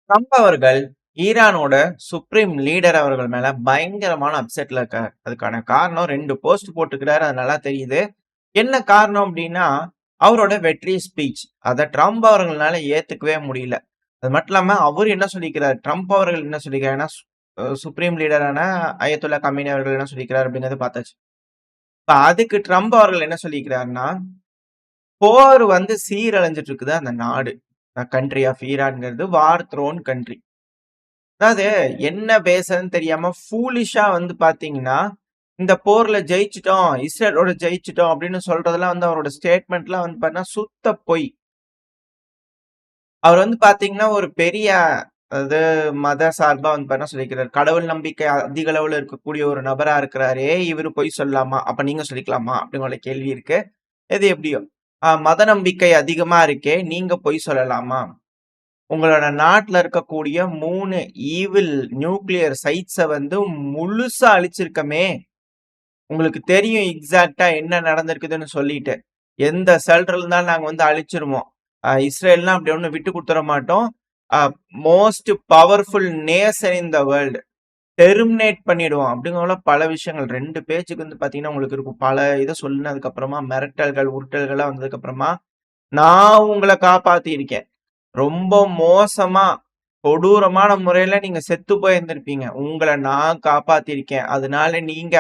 Trump அவர்கள் ஈரானோட supreme leader அவர்கள் மேல பயங்கரமான அப்செட்ல இருக்காரு. அதுக்கான காரணம் 2 போஸ்ட் போட்டுக்கிறாரு. அது நல்லா தெரியுது. என்ன காரணம் அப்படின்னா, அவரோட வெற்றி ஸ்பீச். அத ட்ரம்ப் அவர்கள்னால ஏத்துக்கவே முடியல. அது மட்டும் இல்லாம அவரு என்ன சொல்லிக்கிறார், ட்ரம்ப் அவர்கள் என்ன சொல்லிக்கிறாருன்னா, சுப்ரீம் லீடரான அயத்துல்லா கமேனி அவர்கள் என்ன சொல்லிக்கிறார் அப்படிங்கிறத பார்த்தாச்சு. இப்ப அதுக்கு ட்ரம்ப் அவர்கள் என்ன சொல்லிக்கிறாருன்னா, போர் சீரழிஞ்சிட்டு இருக்குது அந்த நாடு. கண்ட்ரி ஆஃப் ஈரான்ங்கிறது வார் த்ரோன் கண்ட்ரி. அதாவது என்ன பேசுறதுன்னு தெரியாம ஃபூலிஷா பாத்தீங்கன்னா, இந்த போர்ல ஜெயிச்சுட்டோம், இஸ்ரேலோட ஜெயிச்சுட்டோம் அப்படின்னு சொல்றதெல்லாம் அவரோட ஸ்டேட்மெண்ட்லாம் பாத்தீங்கன்னா சுத்த பொய். அவர் பாத்தீங்கன்னா ஒரு பெரிய அதாவது மத சார்பா பாத்தீங்கன்னா சொல்லிக்கிறார். கடவுள் நம்பிக்கை அதிக அளவுல இருக்கக்கூடிய ஒரு நபரா இருக்கிறாரே, இவரு பொய் சொல்லலாமா? அப்ப நீங்க சொல்லிக்கலாமா? அப்படிங்கிற கேள்வி இருக்கு. எது எப்படியோ. மத நம்பிக்கை அதிகமா இருக்கே, நீங்க பொய் சொல்லலாமா? உங்களோட நாட்டுல இருக்கக்கூடிய 3 ஈவில் நியூக்ளியர் சைட்ஸ முழுசா அழிச்சிருக்கமே! உங்களுக்கு தெரியும் எக்ஸாக்ட்டா என்ன நடந்திருக்குதுன்னு சொல்லிட்டு. எந்த ஷெல்டர் இருந்தாலும் நாங்க அழிச்சிருவோம். இஸ்ரேல்னா அப்படி ஒண்ணும் விட்டு குடுத்துற மாட்டோம். அ most powerful nation in the world. Terminate பண்ணிடுவோம். அப்படிங்கிற பல விஷயங்கள் 2 பேச்சுக்கு பாத்தீங்கன்னா, உங்களுக்கு இருக்கும். பல இத சொன்னதுக்கு அப்புறமா மிரட்டல்கள், உருட்டல்கள்லாம் வந்ததுக்கு அப்புறமா, நான் உங்கள காப்பாத்தியிருக்கேன். ரொம்ப மோசமா, கொடூரமான முறையில நீங்க செத்து போயிருந்திருப்பீங்க. உங்கள நான் காப்பாத்தியிருக்கேன். அதனால நீங்க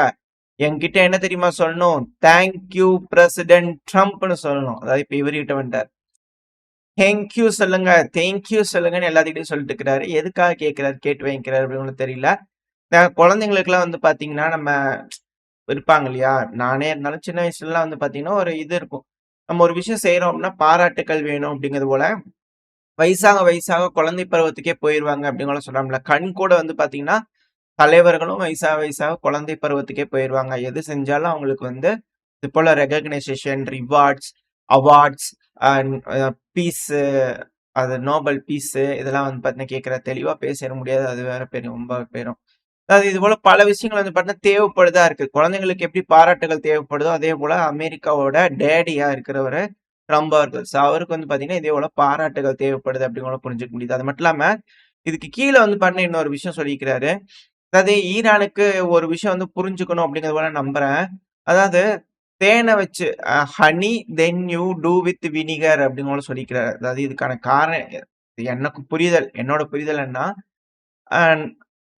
என்கிட்ட என்ன தெரியுமா சொல்லணும்? தேங்க் யூ பிரசிடென்ட் ட்ரம்ப்ன்னு சொல்லணும். அதாவது இப்ப இவர்கிட்ட வந்துட்டார். தேங்க் யூ சொல்லுங்க, தேங்க் யூ சொல்லுங்கன்னு எல்லாத்துக்கிட்டையும் சொல்லிட்டு இருக்கிறாரு. எதுக்காக கேட்கிறாரு, கேட்டு வாங்கிக்கிறாரு அப்படின்னு தெரியல. குழந்தைங்களுக்குலாம் பாத்தீங்கன்னா, நம்ம இருப்பாங்க இல்லையா? நானே இருந்தாலும் சின்ன வயசுலலாம் பாத்தீங்கன்னா, ஒரு இது இருக்கும். நம்ம ஒரு விஷயம் செய்றோம் அப்படின்னா, பாராட்டுக்கள் வேணும் அப்படிங்கிறது போல வயசாக வயசாக குழந்தை பருவத்துக்கே போயிருவாங்க அப்படிங்கலாம் சொல்றாங்கல்ல. கண் கூட பாத்தீங்கன்னா, தலைவர்களும் வயசாக வயசாக குழந்தை பருவத்துக்கே போயிருவாங்க. எது செஞ்சாலும் அவங்களுக்கு இது போல recognition, rewards, awards, and peace, அது நோபல் பீஸு இதெல்லாம் பாத்தீங்கன்னா கேட்கிற தெளிவா பேசிற முடியாது. அது வேற பெரும் ரொம்ப பெரும். அதாவது இது போல பல விஷயங்கள் பாத்தீங்கன்னா தேவைப்படுதா இருக்கு. குழந்தைங்களுக்கு எப்படி பாராட்டுகள் தேவைப்படுதோ, அதே போல அமெரிக்காவோட டேடியா இருக்கிறவரு ட்ரம்ப் அவர்கள். அவருக்கு பாத்தீங்கன்னா, இதே போல பாராட்டுகள் தேவைப்படுது அப்படிங்கிற புரிஞ்சுக்க முடியுது. அது மட்டும் இல்லாம, இதுக்கு கீழ பாத்தீங்கன்னா இன்னொரு விஷயம் சொல்லியிருக்கிறாரு. அதாவது ஈரானுக்கு ஒரு விஷயம் புரிஞ்சுக்கணும் அப்படிங்கிறது போல நம்புறேன். அதாவது தேனை வச்சு honey than you do with vinegar அப்படின்னு கூட சொல்லிக்கிறாரு. அதாவது இதுக்கான காரணம் எனக்கு புரிதல் என்னோட புரிதல் என்ன அ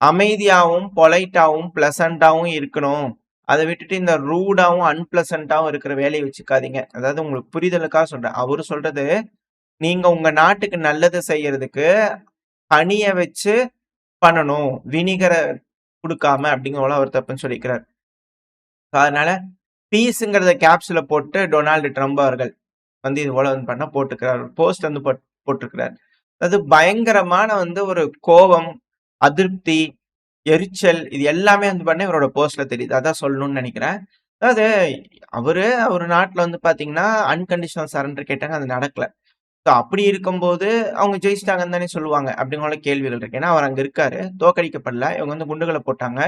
அமைதியாவும், பொலைட்டாவும், பிளசன்ட்டாவும் இருக்கணும். அத விட்டுட்டு இந்த ரூடாவும், அன்பிளசன்ட்டாவும் இருக்கிற வேலைய வச்சுக்காதீங்க. அதாவது உங்களுக்கு புரிதலுக்காக சொல்றேன். அவரு சொல்றது, நீங்க உங்க நாட்டுக்கு நல்லது செய்யறதுக்கு ஹனிய வச்சு பண்ணணும். வினிகர குடுக்காம அப்படிங்கிற போல அவர் தப்புன்னு சொல்லிக்கிறார். அதனால பீஸ்ங்கிறத கேப்ஸ்ல போட்டு டொனால்டு ட்ரம்ப் அவர்கள் இது போல பண்ண போட்டுக்கிறார். போஸ்ட் போட்டிருக்கிறார். அது பயங்கரமான ஒரு கோபம், அதிருப்தி, எரிச்சல் இது எல்லாமே பண்ண இவரோட போஸ்ட்ல தெரியுது. அதான் சொல்லணும்னு நெனைக்கிறேன். அதாவது அவரு நாட்டுல பாத்தீங்கன்னா, அன்கண்டிஷனல் சரண்டர் கேட்டாங்க. அது நடக்கல. சோ அப்படி இருக்கும்போது அவங்க ஜெயிச்சிட்டாங்கன்னு தானே சொல்லுவாங்க. அப்படிங்கிற கேள்விகள் இருக்கு. ஏன்னா அவர் அங்க இருக்காரு. தோற்கடிக்கப்படல. இவங்க குண்டுகள போட்டாங்க.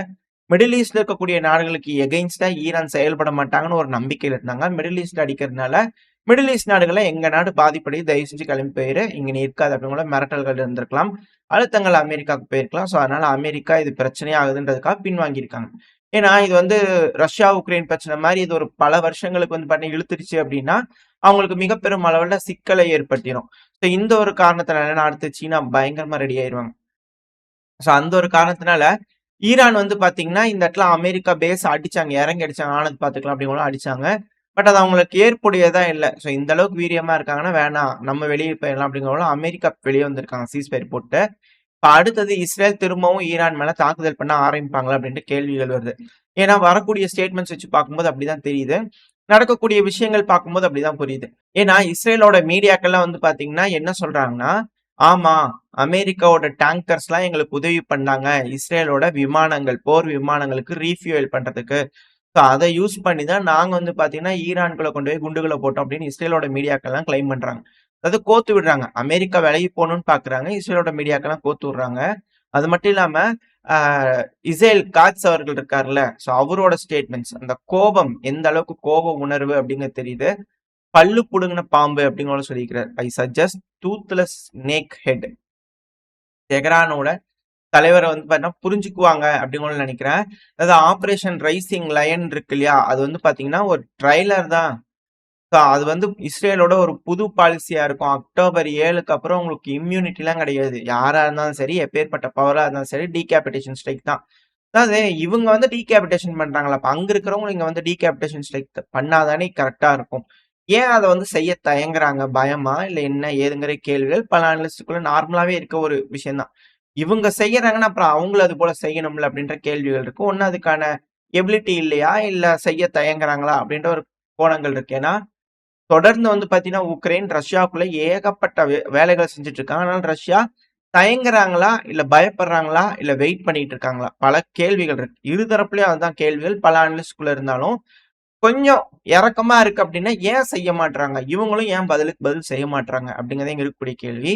மிடில் ஈஸ்ட்ல இருக்கக்கூடிய நாடுகளுக்கு எகெயின்ஸ்டா ஈரான் செயல்பட மாட்டாங்கன்னு ஒரு நம்பிக்கையில இருந்தாங்க. மிடில் ஈஸ்ட்ல அடிக்கிறதுனால, மிடில் ஈஸ்ட் நாடுகள்ல எங்க நாடு பாதிப்படையுது. தயவு செஞ்சு கிளம்பி போயிரு. இங்க நீ இருக்காத அப்படிங்கிற மிரட்டல்கள் இருந்திருக்கலாம். அழுத்தங்கள் அமெரிக்காவுக்கு போயிருக்கலாம். சோ அதனால அமெரிக்கா இது பிரச்சனையா ஆகுதுன்றதுக்காக பின்வாங்கியிருக்காங்க. ஏன்னா இது ரஷ்யா, உக்ரைன் பிரச்சனை மாரி இது ஒரு பல வருஷங்களுக்கு பண்ணி இழுத்துருச்சு அப்படின்னா, அவங்களுக்கு மிக பெரும் அளவுல சிக்கலை ஏற்படுத்திரும். சோ இந்த ஒரு காரணத்தினால அடுத்து சீனா பயங்கரமா ரெடி ஆயிருவாங்க. சோ அந்த ஒரு காரணத்தினால ஈரான் பாத்தீங்கன்னா, இந்த இடத்துல அமெரிக்கா பேஸ் அடிச்சாங்க. இறங்கி அடிச்சாங்க. ஆனது பாத்துக்கலாம் அப்படிங்கலாம் அடிச்சாங்க. பட் அது அவங்களுக்கு ஏற்புடையதா இல்ல. சோ இந்த அளவுக்கு வீரியமா இருக்காங்கன்னா, வேணாம் நம்ம வெளிய போயிரலாம் அப்படிங்கிறனால அமெரிக்கா வெளிய வந்திருக்காங்க சீஸ்ஃபயர் போட்டு. இப்ப அடுத்தது இஸ்ரேல் திரும்பவும் ஈரான் மேல தாக்குதல் பண்ண ஆரம்பிப்பாங்களா அப்படின்ட்டு கேள்விகள் வருது. ஏன்னா வரக்கூடிய ஸ்டேட்மெண்ட்ஸ் வச்சு பார்க்கும்போது அப்படிதான் தெரியுது. நடக்கக்கூடிய விஷயங்கள் பார்க்கும்போது அப்படிதான் புரியுது. ஏன்னா இஸ்ரேலோட மீடியாக்கள்லாம் பாத்தீங்கன்னா என்ன சொல்றாங்கன்னா, ஆமா அமெரிக்காவோட டேங்கர்ஸ்லாம் எங்களுக்கு உதவி பண்ணாங்க. இஸ்ரேலோட விமானங்கள், போர் விமானங்களுக்கு ரீஃபியூயல் பண்றதுக்கு. சோ அத யூஸ் பண்ணி தான் நாங்க பாத்தீங்கன்னா, ஈரான்குள்ள கொண்டு போய் குண்டுகள போட்டோம் அப்படின்னு இஸ்ரேலோட மீடியாக்கள்லாம் கிளைம் பண்றாங்க. அதாவது கோத்து விடுறாங்க. அமெரிக்கா விலகி போணும்னு பாக்குறாங்க. இஸ்ரேலோட மீடியாக்கெல்லாம் கோத்து விடுறாங்க. அது மட்டும் இல்லாம, ஆ இஸ்ரேல் காட்ஸ் அவர்கள் இருக்கார்ல, சோ அவரோட ஸ்டேட்மெண்ட்ஸ் அந்த கோபம் எந்த அளவுக்கு கோப உணர்வு அப்படிங்கிறது தெரியுது. பல்லு புடுங்கின பாம்பு அப்படிங்கிற சொல்லியிருக்கிறார். I suggest toothless snake head. தெஹ்ரானோட தலைவரை வந்து பார்த்தீங்கன்னா புரிஞ்சுக்குவாங்க அப்படின்னு நினைக்கிறேன். அதாவது ஆபரேஷன் ரைசிங் லயன் இருக்கு இல்லையா? அது வந்து பார்த்தீங்கன்னா ஒரு ட்ரைலர் தான். ஸோ அது வந்து இஸ்ரேலோட ஒரு புது பாலிசியா இருக்கும். அக்டோபர் 7க்கு அப்புறம் உங்களுக்கு இம்யூனிட்டிலாம் கிடையாது. யாரா இருந்தாலும் சரி, எப்பேற்பட்ட பவரா இருந்தாலும் சரி, டீகேபிடேஷன் ஸ்ட்ரைக் தான். அதாவது இவங்க வந்து டீகேபிடேஷன் பண்றாங்கல்ல, அப்ப அங்க இருக்கிறவங்க இங்க வந்து டீகேபிடேஷன் ஸ்ட்ரைக் பண்ணாதானே கரெக்ட்டா இருக்கும். ஏன் அத வந்து செய்ய தயங்குறாங்க? பயமா? இல்ல என்ன ஏதுங்கிற கேள்விகள் பல அனலிஸ்ட்டுக்குள்ள நார்மலாவே இருக்க ஒரு விஷயம் தான். இவங்க செய்யறாங்கன்னா, அப்புறம் அவங்களும் அது போல செய்யணும்ல அப்படின்ற கேள்விகள் இருக்கு. ஒண்ணு அதுக்கான எபிலிட்டி இல்லையா? இல்ல செய்ய தயங்குறாங்களா? அப்படின்ற ஒரு கோணங்கள் இருக்கு. ஏன்னா, தொடர்ந்து வந்து பார்த்தீங்கன்னா, உக்ரைன் ரஷ்யாவுக்குள்ள ஏகப்பட்ட வேலைகள் செஞ்சுட்டு இருக்காங்க. ஆனாலும் ரஷ்யா தயங்குறாங்களா? இல்ல பயப்படுறாங்களா? இல்ல வெயிட் பண்ணிட்டு இருக்காங்களா? பல கேள்விகள் இருக்கு. இரு தரப்புலயும் அதுதான் கேள்விகள். பல அனலிஸ்ட்குள்ள இருந்தாலும், கொஞ்சம் இரக்கமா இருக்கு அப்டின்னா, ஏன் செய்ய மாட்றாங்க? இவங்களும் ஏன் பதிலுக்கு பதில் செய்ய மாட்றாங்க? அப்படிங்கிறது இங்க இருக்கக்கூடிய கேள்வி.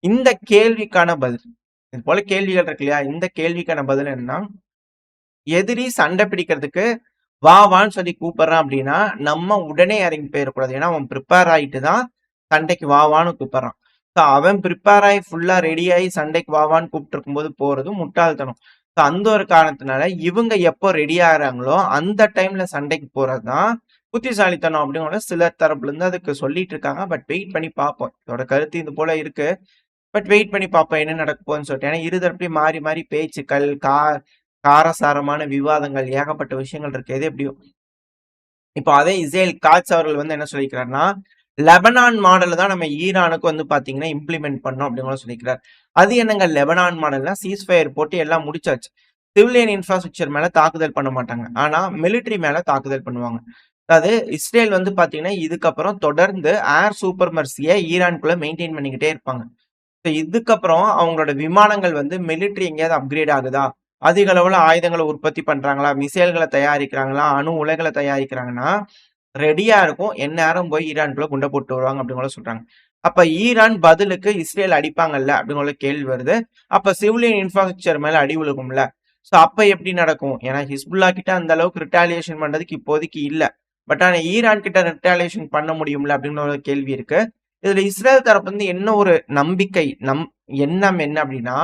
இந்த கேள்விக்கான பதில் இது போல கேள்விகள் இருக்கு இல்லையா? இந்த கேள்விக்கான பதில் என்னன்னா, எதிரி சண்டை பிடிக்கிறதுக்கு வான்னு சொல்லி கூப்பிடுறான் அப்படின்னா, நம்ம உடனே இறங்கி போயிறக்கூடாது. ஏன்னா, அவன் பிரிப்பேர் ஆயிட்டு தான் சண்டைக்கு வான்னு கூப்பிடுறான். ஸோ அவன் பிரிப்பேர் ஆயி ஃபுல்லா ரெடி ஆயி சண்டைக்கு வான்னு கூப்பிட்டுருக்கும்போது போறது முட்டாள்தனம். ஸோ அந்த ஒரு காரணத்தினால இவங்க எப்போ ரெடி ஆகுறாங்களோ, அந்த டைம்ல சண்டைக்கு போறது தான் புத்திசாலித்தனம் அப்படிங்கிற சிலர் தரப்புல இருந்து அதுக்கு சொல்லிட்டு இருக்காங்க. பட் வெயிட் பண்ணி பார்ப்போம். இதோட கருத்து இது போல இருக்கு. பட் வெயிட் பண்ணி பார்ப்போம் என்ன நடக்க போகுதுன்னு சொல்லிட்டு. ஏன்னா இரு தரப்புலயும் மாறி மாறி பேச்சுக்கள், காரசாரமான விவாதங்கள் ஏகப்பட்ட விஷயங்கள் இருக்கு. எது எப்படியோ இப்போ அதே இஸ்ரேல் காட்ஸ் அவர்கள் வந்து என்ன சொல்லியிருக்கிறாருன்னா, லெபனான் மாடல் தான் நம்ம ஈரானுக்கு வந்து பார்த்தீங்கன்னா இம்ப்ளிமெண்ட் பண்ணோம் அப்படின்னு சொல்லியிருக்கிறார். அது என்னங்க லெபனான் மாடல்னா சீஸ்ஃபயர் போட்டு எல்லாம் முடிச்சாச்சு. சிவிலியன் இன்ஃப்ராஸ்ட்ரக்சர் மேல தாக்குதல் பண்ண மாட்டாங்க. ஆனா மிலிட்டரி மேல தாக்குதல் பண்ணுவாங்க. அதாவது இஸ்ரேல் வந்து பார்த்தீங்கன்னா, இதுக்கப்புறம் தொடர்ந்து ஏர் சூப்பர் மர்சிய ஈரானுக்குள்ள மெயின்டெயின் பண்ணிக்கிட்டே இருப்பாங்க. இதுக்கப்புறம் அவங்களோட விமானங்கள் வந்து மிலிட்டரி எங்கேயாவது அப்கிரேட் ஆகுதா? அதிக அளவுல ஆயுதங்கள உற்பத்தி பண்றாங்களா? மிசைல்கள தயாரிக்கிறாங்களா? அணு உலைகள தயாரிக்கிறாங்கன்னா, ரெடியா இருக்கும். எந்நேரம் போய் ஈரானுக்குள்ள குண்ட போட்டு வருவாங்க அப்படின்னு கூட சொல்றாங்க. அப்ப ஈரான் பதிலுக்கு இஸ்ரேல் அடிப்பாங்கல்ல அப்படின்னு கேள்வி வருது. அப்ப சிவிலியன் இன்ஃப்ராஸ்ட்ரக்சர் மேல அடி விழுகும்ல. சோ அப்ப எப்படி நடக்கும்? ஏன்னா ஹிஸ்புல்லா கிட்ட அந்த அளவுக்கு ரிட்டாலியேஷன் பண்றதுக்கு இப்போதைக்கு இல்ல. பட் ஆனா ஈரான் கிட்ட ரிட்டாலியேஷன் பண்ண முடியும்ல அப்படின்னு ஒரு கேள்வி இருக்கு. இதுல இஸ்ரேல் தரப்பு வந்து என்ன ஒரு நம்பிக்கை, எண்ணம் என்ன அப்படின்னா,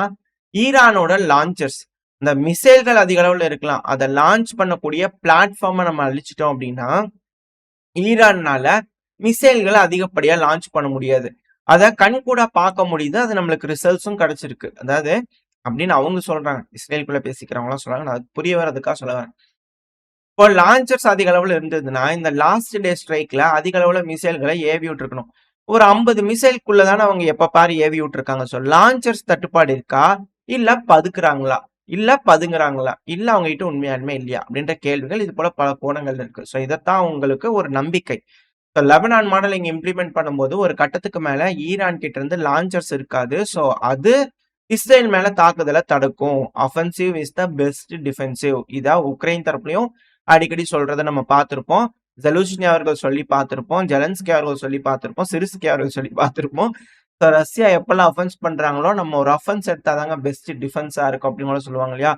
ஈரானோட லான்ச்சர்ஸ் இந்த மிசைல்கள் அதிக அளவுல இருக்கலாம். அத லான்ச் பண்ணக்கூடிய பிளாட்ஃபார்ம நம்ம அழிச்சிட்டோம் அப்படின்னா, ஈரான்னால மிசைல்கள அதிகப்படியா லான்ச் பண்ண முடியாது. அத கண்கூடா பார்க்க முடியுது. அது நம்மளுக்கு ரிசல்ட்ஸும் கிடைச்சிருக்கு. அதாவது அப்படின்னு அவங்க சொல்றாங்க. இஸ்ரேலுக்குள்ள பேசிக்கிறவங்கலாம் சொல்றாங்க. நான் அதுக்கு புரிய வரதுக்காக சொல்ல வரேன். இப்போ லான்ச்சர்ஸ் அதிக அளவுல இருந்ததுன்னா, இந்த லாஸ்ட் டே ஸ்ட்ரைக்ல அதிக அளவுல மிசைல்கள ஏவி விட்டுருக்கணும். ஒரு 50 மிசைல்க்குள்ள தானே அவங்க எப்ப பாரு ஏவி விட்டுருக்காங்க. ஸோ லான்ச்சர்ஸ் தட்டுப்பாடு இருக்கா? இல்ல பதுக்குறாங்களா? இல்ல பதுங்குறாங்களா? இல்ல அவங்க கிட்ட உண்மையாலுமே இல்லையா? அப்படின்ற கேள்விகள் இது போல பல கோணங்கள் இருக்கு. ஸோ இதத்தான் உங்களுக்கு ஒரு நம்பிக்கை. ஸோ லெபனான் மாடல் இங்க இம்ப்ளிமெண்ட் பண்ணும்போது ஒரு கட்டத்துக்கு மேல ஈரான் கிட்ட இருந்து லான்ச்சர்ஸ் இருக்காது. ஸோ அது இஸ்ரேல் மேல தாக்குதல தடுக்கும். Offensive is the best defensive. இதா உக்ரைன் தரப்புலயும் அடிக்கடி சொல்றத நம்ம பார்த்திருப்போம். ஜெலூஷ்னி அவர்கள் சொல்லி பார்த்திருப்போம். ஜெலன்ஸ்கி அவர்கள் சொல்லி பார்த்திருப்போம். சிரிஸ்கி அவர்கள் சொல்லி பார்த்திருப்போம். ஸோ ரஷ்யா எப்பெல்லாம் அஃபென்ஸ் பண்றாங்களோ, நம்ம ஒரு அஃபென்ஸ் எடுத்தாதாங்க பெஸ்ட் டிஃபென்ஸா இருக்கும் அப்படின்னு கூட சொல்லுவாங்க இல்லையா?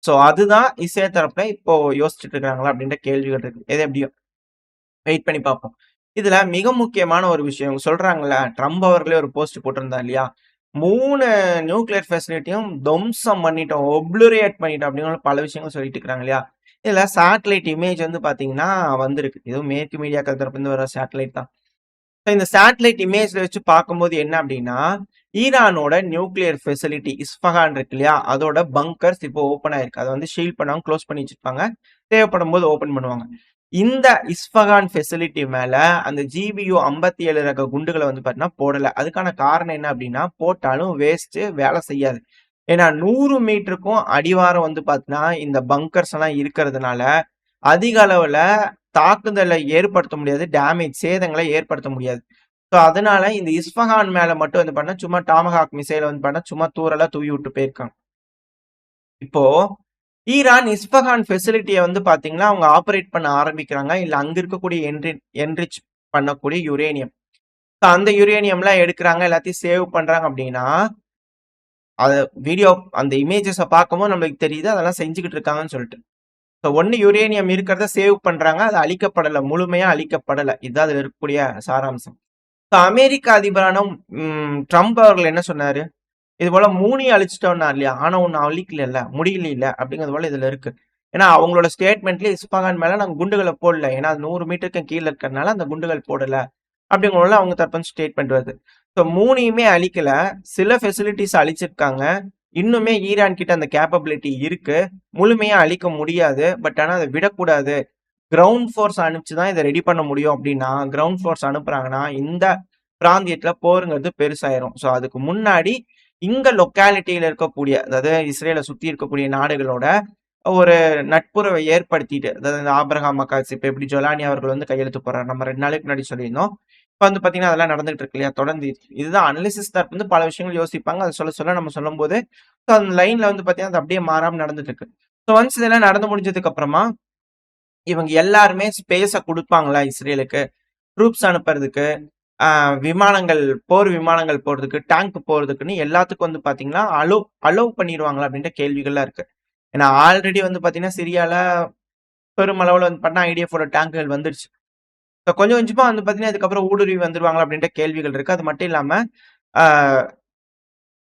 ஸோ அதுதான் இஸ்ரேல் தரப்புல இப்போ யோசிச்சுட்டு இருக்காங்களா அப்படின்ற கேள்விகள் இருக்கு. எது எப்படியோ வெயிட் பண்ணி பார்ப்போம். இதுல மிக முக்கியமான ஒரு விஷயம் சொல்றாங்கல்ல, ட்ரம்ப் அவர்களே ஒரு போஸ்ட் போட்டிருந்தார் இல்லையா? 3 நியூக்ளியர் ஃபெசிலிட்டியும் துவம்சம் பண்ணிட்டோம், ஒப்ளுரேட் பண்ணிட்டோம் அப்படின்னு பல விஷயங்கள் சொல்லிட்டு இருக்காங்க இல்லையா? இதுல சேட்டலைட் இமேஜ் வந்து பாத்தீங்கன்னா வந்திருக்கு. இதுவும் மேற்கு மீடியாக்கள் தரப்பிலிருந்து வர சேட்டலைட் தான். இந்த சேட்டலைட் இமேஜ்ல வச்சு பார்க்கும்போது என்ன அப்படின்னா, ஈரானோட நியூக்ளியர் ஃபெசிலிட்டி இஸ்ஃபகான் இருக்கு இல்லையா? அதோட பங்கர்ஸ் இப்போ ஓப்பன் ஆயிருக்கு. அத வந்து ஷீல்ட் பண்ணாம க்ளோஸ் பண்ணி வச்சிருப்பாங்க. தேவைப்படும்போது ஓப்பன் பண்ணுவாங்க. இந்த இஸ்ஃபகான் ஃபெசிலிட்டி மேல அந்த GBU 57 ரக குண்டுகள வந்து பார்த்தீங்கன்னா போடல. அதுக்கான காரணம் என்ன அப்படின்னா, போட்டாலும் வேஸ்ட்டு வேலை செய்யாது. ஏன்னா 100 மீட்டருக்கும் அடிவாரம் வந்து பார்த்தீங்கன்னா, இந்த பங்கர்ஸ் எல்லாம் இருக்கிறதுனால, அதிக அளவுல தாக்குதல ஏற்படுத்த முடியாது. டேமேஜ் சேதங்கள ஏற்படுத்த முடியாது. ஸோ அதனால இந்த இஸ்ஃபகான் மேல மட்டும் வந்து பார்த்தீங்கன்னா, சும்மா டாமஹாக் மிசைல வந்து பார்த்தீங்கன்னா, சும்மா தூறலா தூவி விட்டு போயிருக்காங்க. இப்போ ஈரான் இஸ்ஃபகான் ஃபெசிலிட்டிய வந்து பார்த்தீங்கன்னா, அவங்க ஆப்பரேட் பண்ண ஆரம்பிக்கிறாங்க. இல்ல அங்க இருக்கக்கூடிய என்ரிச் பண்ணக்கூடிய யுரேனியம். ஸோ அந்த யுரேனியம்லாம் எடுக்குறாங்க. எல்லாத்தையும் சேவ் பண்றாங்க அப்டின்னா, அத வீடியோ அந்த இமேஜஸ பார்க்கும்போது நம்மளுக்கு தெரியுது. அதெல்லாம் செஞ்சுகிட்டு இருக்காங்கன்னு சொல்லிட்டு. ஸோ ஒண்ணு யுரேனியம் இருக்கிறத சேவ் பண்றாங்க. அது அழிக்கப்படல. முழுமையா அழிக்கப்படல. இதுதான் அதுல இருக்கக்கூடிய சாராம்சம். ஸோ அமெரிக்க அதிபரான ட்ரம்ப் அவர்கள் என்ன சொன்னாரு? இது போல 3யும் அழிச்சிட்டோம்னா இல்லையா? ஆனா ஒண்ணு அழிக்கலல்ல, முடியலைல்ல அப்படிங்கிறது போல இதுல இருக்கு. ஏன்னா அவங்களோட ஸ்டேட்மெண்ட்ல இஸ்ஃபகான் மேல நாங்க குண்டுகள போடல. ஏன்னா அது 100 மீட்டருக்கு கீழ இருக்கிறதுனால அந்த குண்டுகள் போடல. அப்படிங்கிறதுல அவங்க தரப்புல ஸ்டேட்மெண்ட் வருது. ஸோ 3யுமே அழிக்கல. சில ஃபெசிலிட்டீஸ் அழிச்சிருக்காங்க. இன்னுமே ஈரான் கிட்ட அந்த கேப்பபிலிட்டி இருக்கு. முழுமையா அழிக்க முடியாது. பட் ஆனா அத விடக்கூடாது. கிரவுண்ட் ஃபோர்ஸ் அனுப்பிச்சு தான் இத ரெடி பண்ண முடியும் அப்படின்னா, கிரவுண்ட் ஃபோர்ஸ் அனுப்புறாங்கன்னா, இந்த பிராந்தியத்துல போருங்கிறது பெருசாயிரும். ஸோ அதுக்கு முன்னாடி இங்க லொக்காலிட்டியில இருக்கக்கூடிய, அதாவது இஸ்ரேல சுத்தி இருக்கக்கூடிய நாடுகளோட ஒரு நட்புறவை ஏற்படுத்திட்டு, அதாவது இந்த ஆபிரகாம் அக்காட்ஸ் இப்ப எப்படி ஜொலானி அவர்கள் வந்து கையெழுத்து போடுறாரு. நம்ம 2 நாளைக்கு முன்னாடி சொல்லியிருந்தோம். இப்ப வந்து பாத்தீங்கன்னா, அதெல்லாம் நடந்துட்டு இருக்கு இல்லையா? தொடர்ந்து இதுதான் அனலிசிஸ் தரப்பு வந்து பல விஷயங்கள் யோசிப்பாங்க. அத சொல்ல சொல்ல நம்ம சொல்லும்போது, ஸோ அந்த லைன்ல வந்து பாத்தீங்கன்னா, அது அப்படியே மாறாம நடந்துட்டு இருக்கு. ஸோ ஒன்ஸ் இதெல்லாம் நடந்து முடிஞ்சதுக்கு அப்புறமா, இவங்க எல்லாருமே ஸ்பேஸ குடுப்பாங்களா இஸ்ரேலுக்கு? ட்ரூப்ஸ் அனுப்புறதுக்கு, அ விமானங்கள், போர் விமானங்கள் போறதுக்கு, டேங்க் போறதுக்குன்னு எல்லாத்துக்கும் வந்து பாத்தீங்கன்னா, அலோவ் பண்ணிருவாங்களா? அப்படின்ற கேள்விகள்லாம் இருக்கு. ஏன்னா ஆல்ரெடி வந்து பாத்தீங்கன்னா, சிரியால பெருமளவுல வந்து பார்த்தீங்கன்னா, ஐடிஎஃப் ஓட டேங்குகள் வந்துருச்சு. ஸோ கொஞ்சம் கொஞ்சமா வந்து பார்த்தீங்கன்னா, இதுக்கப்புறம் ஊடுருவி வந்துருவாங்களா அப்படின்ற கேள்விகள் இருக்கு. அது மட்டும் இல்லாம, ஆ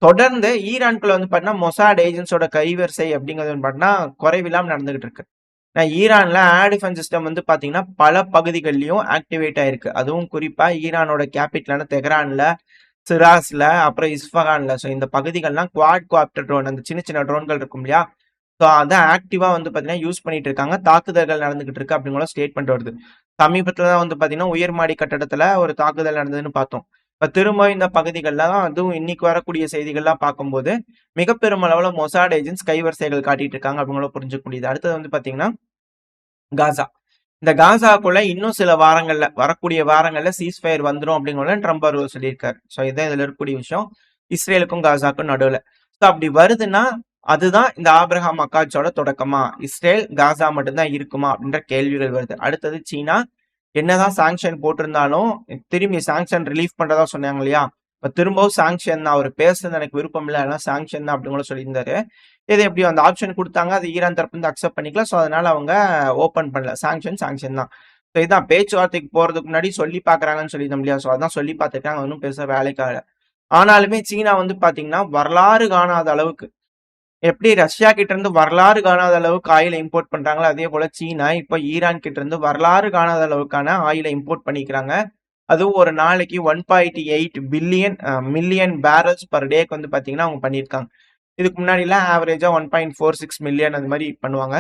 தொடர்ந்து ஈரான்குள்ள வந்து பார்த்தீங்கன்னா, மொசாட் ஏஜென்ட்ஸோட கைவரிசை அப்படிங்கிறது வந்து பார்த்தீங்கன்னா, குறைவில்லாம நடந்துகிட்டு இருக்கு. ஈரான்ல ஏர் டிஃபென்ஸ் சிஸ்டம் வந்து பார்த்தீங்கன்னா, பல பகுதிகள்லயும் ஆக்டிவேட் ஆயிருக்கு. அதுவும் குறிப்பா ஈரானோட கேபிட்டலான தெஹ்ரான்ல, சிராஸ்ல, அப்புறம் இஸ்ஃபகான்ல. ஸோ இந்த பகுதிகள்லாம் குவாட் காப்டர் ட்ரோன் அந்த சின்ன சின்ன ட்ரோன்கள் இருக்கும் இல்லையா? ஸோ அத ஆக்டிவா வந்து பார்த்தீங்கன்னா, யூஸ் பண்ணிட்டு இருக்காங்க. தாக்குதல்கள் நடந்துகிட்டு இருக்கு அப்படிங்கிற ஸ்டேட்மெண்ட் வருது. சமீபத்தில தான் வந்து பார்த்தீங்கன்னா, உயர்மாடி கட்டடத்தில ஒரு தாக்குதல் நடந்ததுன்னு பார்த்தோம். இப்ப திரும்ப இந்த பகுதிகள்ல தான் அதுவும் இன்னைக்கு வரக்கூடிய செய்திகள்லாம் பார்க்கும்போது, மிக பெருமளவுல மொசாட் ஏஜென்ட்ஸ் கைவரிசைகள் காட்டிட்டு இருக்காங்க அப்படிங்கிறத புரிஞ்சுக்க முடியுது. அடுத்தது வந்து பார்த்தீங்கன்னா, காசா. இந்த காசாக்குள்ள இன்னும் சில வாரங்கள்ல, வரக்கூடிய வாரங்கள்ல சீஸ் ஃபயர் வந்துரும் அப்படிங்கிறத ட்ரம்ப் அவர்கள் சொல்லியிருக்காரு. ஸோ இதான் இதுல இருக்கக்கூடிய விஷயம். இஸ்ரேலுக்கும் காசாக்கும் நடுவுல. ஸோ அப்படி வருதுன்னா, அதுதான் இந்த ஆபிரகாம் அக்காட்சியோட தொடக்கமா? இஸ்ரேல், காசா மட்டும் தான் இருக்குமா? அப்படின்ற கேள்விகள் வருது. அடுத்தது சீனா. என்னதான் சாங்ஷன் போட்டிருந்தாலும், திரும்பி சாங்ஷன் ரிலீஃப் பண்றதா சொன்னாங்க இல்லையா? இப்ப திரும்பவும் சாங்ஷன் தான். அவரு பேசுறது எனக்கு விருப்பம் இல்ல. ஆனா சாங்ஷன் தான் அப்படின்னு கூட சொல்லியிருந்தாரு. இது எப்படியோ அந்த ஆப்ஷன் குடுத்தாங்க. அது ஈரான் தரப்புலருந்து அக்செப்ட் பண்ணிக்கல. ஸோ, அதனால அவங்க ஓப்பன் பண்ணல. சாங்ஷன் தான். ஸோ, இதான் பேச்சுவார்த்தைக்கு போறதுக்கு முன்னாடி சொல்லி பார்க்குறாங்கன்னு சொல்லியிருந்தோம் இல்லையா? ஸோ, அதான் சொல்லி பார்த்துருக்காங்க. ஒண்ணும் பெருசா வேலைக்கு ஆகல. ஆனாலுமே சீனா வந்து பார்த்தீங்கன்னா, வரலாறு காணாத அளவுக்கு எப்படி ரஷ்யா கிட்ட இருந்து வரலாறு காணாத அளவுக்கு ஆயில இம்போர்ட் பண்றாங்களோ, அதே போல சீனா இப்ப ஈரான் கிட்ட இருந்து வரலாறு காணாத அளவுக்கான ஆயில இம்போர்ட் பண்ணிக்கிறாங்க. அதுவும் ஒரு நாளைக்கு 1.8 பில்லியன் மில்லியன் பேரல்ஸ் பெர் டேக்கு வந்து பார்த்தீங்கன்னா, அவங்க பண்ணியிருக்காங்க. இதுக்கு முன்னாடிலாம் ஆவரேஜா 1.46 மில்லியன் அது மாரி பண்ணுவாங்க.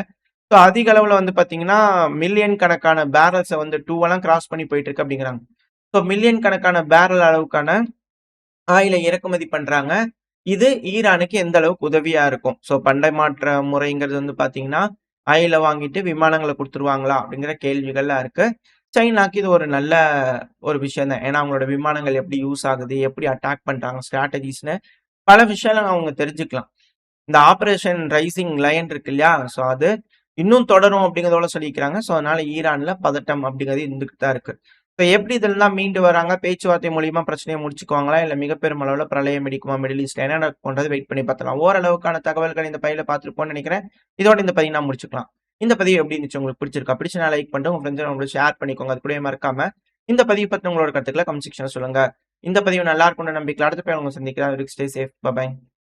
ஸோ அதிக அளவுல வந்து பார்த்தீங்கன்னா, மில்லியன் கணக்கான பேரல்ஸ வந்து 2 எல்லாம் கிராஸ் பண்ணி போயிட்டு இருக்கு அப்படிங்கிறாங்க. ஸோ மில்லியன் கணக்கான பேரல் அளவுக்கான ஆயில இறக்குமதி பண்றாங்க. இது ஈரானுக்கு எந்த அளவுக்கு உதவியா இருக்கும்? ஸோ பண்டை மாற்ற முறைங்கிறது வந்து பார்த்தீங்கன்னா, ஆயில வாங்கிட்டு விமானங்கள குடுத்துருவாங்களா? அப்படிங்கிற கேள்விகள்லாம் இருக்கு. சைனாக்கு இது ஒரு நல்ல ஒரு விஷயம் தான். ஏன்னா அவங்களோட விமானங்கள் எப்படி யூஸ் ஆகுது? எப்படி அட்டாக் பண்றாங்க? ஸ்ட்ராட்டஜிஸ்ன்னு பல விஷயங்கள அவங்க தெரிஞ்சுக்கலாம். இந்த ஆப்பரேஷன் ரைசிங் லயன் இருக்கு இல்லையா? ஸோ அது இன்னும் தொடரும் அப்படிங்கிறதோட சொல்லியிருக்கிறாங்க. ஸோ அதனால ஈரான்ல பதட்டம் அப்படிங்கிறது இருந்துகிட்டு தான் இருக்கு. ஸோ எப்படி இதெல்லாம் மீண்டு வராங்க? பேச்சுவார்த்தை மூலியமா பிரச்சனைய முடிச்சுக்குவாங்களா? இல்ல மிக பெரும் அளவுல பிரளயம் வெடிக்குமா மிடில் ஈஸ்ட்ல? என்ன நடக்கும்ன்றது வெயிட் பண்ணி பார்க்கலாம். ஓரளவுக்கான தகவல்கள் இந்த பதிவுல பார்த்திருப்போம்னு நினைக்கிறேன். இதோட இந்த பதிவ நான் முடிச்சுக்கலாம். இந்த பதிவு எப்படி இருந்துச்சு? உங்களுக்கு பிடிச்சிருக்கா? பிடிச்சா லைக் பண்ணிட்டு உங்க ஃப்ரெண்ட்ஸ் உங்களுக்கு ஷேர் பண்ணிக்கோங்க. அது கூடவே மறக்காம இந்த பதிவு பத்தின உங்களோட கருத்துக்கள கமெண்ட் செக்ஷன்ல சொல்லுங்க. இந்த பதிவு நல்லா இருக்கும்னு நம்பிக்கையில அடுத்த பதிவுல உங்கள சந்திக்கிறேன். Stay safe. பை.